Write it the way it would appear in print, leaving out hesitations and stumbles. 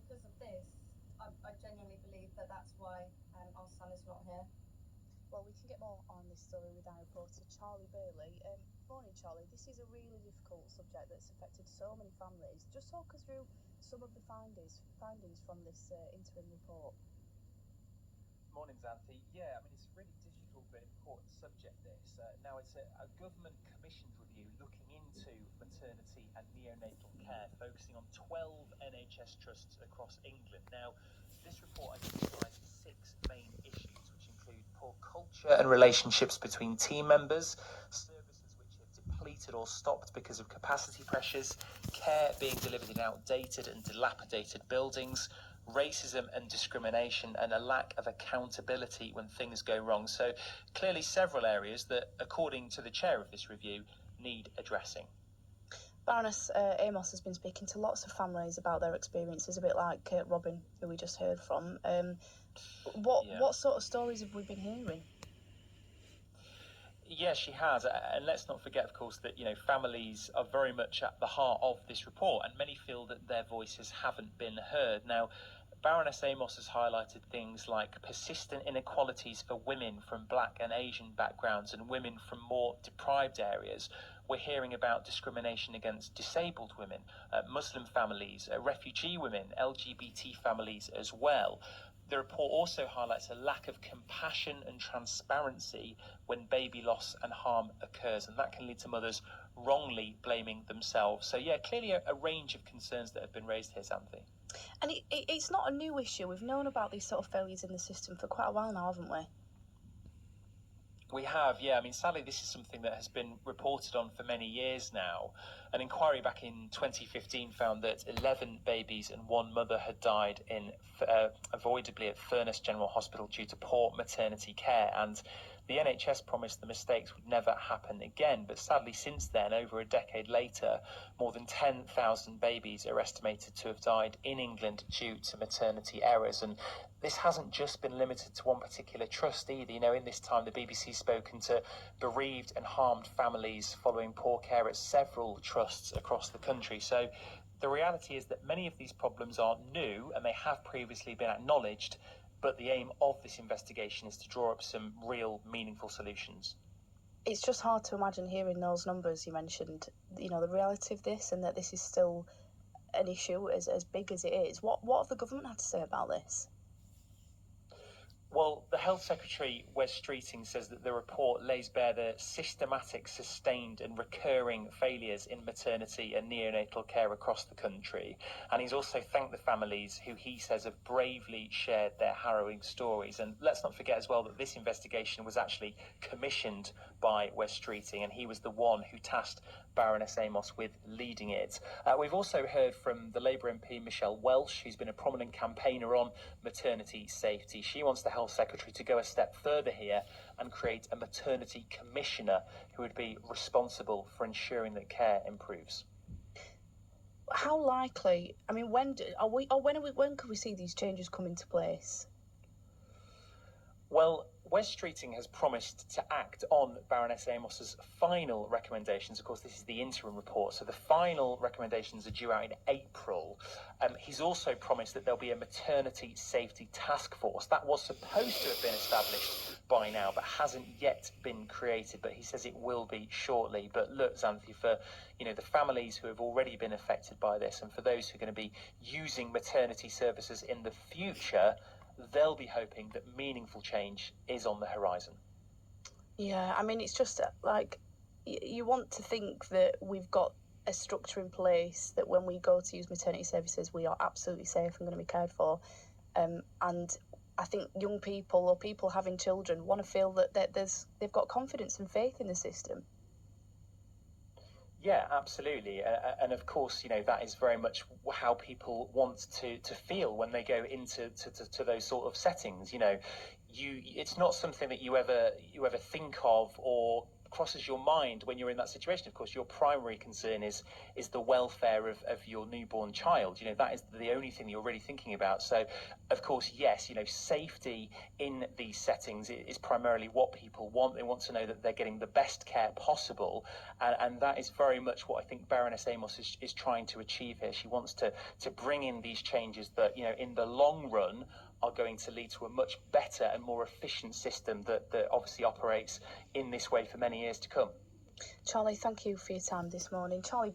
because of this, I genuinely believe that that's why our son is not here. Well, we can get more on this story with our reporter Charlie Burley. Morning, Charlie. This is a really difficult subject that's affected so many families. Just talk us through some of the findings from this interim report. Morning, Xanthi. Yeah, I mean, it's a really difficult but important subject, this. Now, it's a government-commissioned review looking into maternity and neonatal care, focusing on 12 NHS trusts across England. Now, this report identifies 6 main issues, which include poor culture and relationships between team members, services which have depleted or stopped because of capacity pressures, care being delivered in outdated and dilapidated buildings, racism and discrimination, and a lack of accountability when things go wrong. So clearly several areas that, according to the chair of this review, need addressing. Baroness Amos has been speaking to lots of families about their experiences, a bit like Robin, who we just heard from. What sort of stories have we been hearing? Yes, she has. And let's not forget, of course, that, families are very much at the heart of this report, and many feel that their voices haven't been heard. Now, Baroness Amos has highlighted things like persistent inequalities for women from Black and Asian backgrounds and women from more deprived areas. We're hearing about discrimination against disabled women, Muslim families, refugee women, LGBT families as well. The report also highlights a lack of compassion and transparency when baby loss and harm occurs, and that can lead to mothers wrongly blaming themselves. So, yeah, clearly a range of concerns that have been raised here, Xanthi. And it's not a new issue. We've known about these sort of failures in the system for quite a while now, haven't we? We have, yeah. I mean, sadly, this is something that has been reported on for many years now. An inquiry back in 2015 found that 11 babies and 1 mother had died avoidably at Furness General Hospital due to poor maternity care. And the NHS promised the mistakes would never happen again. But sadly, since then, over a decade later, more than 10,000 babies are estimated to have died in England due to maternity errors. And this hasn't just been limited to one particular trust either. In this time, the BBC's spoken to bereaved and harmed families following poor care at several trusts across the country. So the reality is that many of these problems are new and they have previously been acknowledged, but the aim of this investigation is to draw up some real, meaningful solutions. It's just hard to imagine hearing those numbers you mentioned, the reality of this, and that this is still an issue as big as it is. What have the government had to say about this? Well, the Health Secretary, Wes Streeting, says that the report lays bare the systematic, sustained and recurring failures in maternity and neonatal care across the country. And he's also thanked the families who he says have bravely shared their harrowing stories. And let's not forget as well that this investigation was actually commissioned by Wes Streeting, and he was the one who tasked Baroness Amos with leading it. We've also heard from the Labour MP Michelle Welsh, who's been a prominent campaigner on maternity safety. She wants the Health Secretary to go a step further here and create a maternity commissioner who would be responsible for ensuring that care improves. How likely? I mean, when can we see these changes come into place? Well, Wes Streeting has promised to act on Baroness Amos's final recommendations. Of course, this is the interim report, so the final recommendations are due out in April. He's also promised that there'll be a maternity safety task force. That was supposed to have been established by now, but hasn't yet been created. But he says it will be shortly. But look, Xanthi, for the families who have already been affected by this, and for those who are going to be using maternity services in the future, they'll be hoping that meaningful change is on the horizon. Yeah, I mean, it's just like you want to think that we've got a structure in place that when we go to use maternity services, we are absolutely safe and going to be cared for. And I think young people or people having children want to feel that they've got confidence and faith in the system. Yeah, absolutely. And of course, that is very much how people want to feel when they go into to those sort of settings. It's not something that you ever think of or crosses your mind when you're in that situation, of course, your primary concern is the welfare of your newborn child. That is the only thing you're really thinking about. So, of course, yes, safety in these settings is primarily what people want. They want to know that they're getting the best care possible, and that is very much what I think Baroness Amos is trying to achieve here. She wants to bring in these changes that, in the long run, are going to lead to a much better and more efficient system that obviously operates in this way for many years to come. Charlie, thank you for your time this morning. Charlie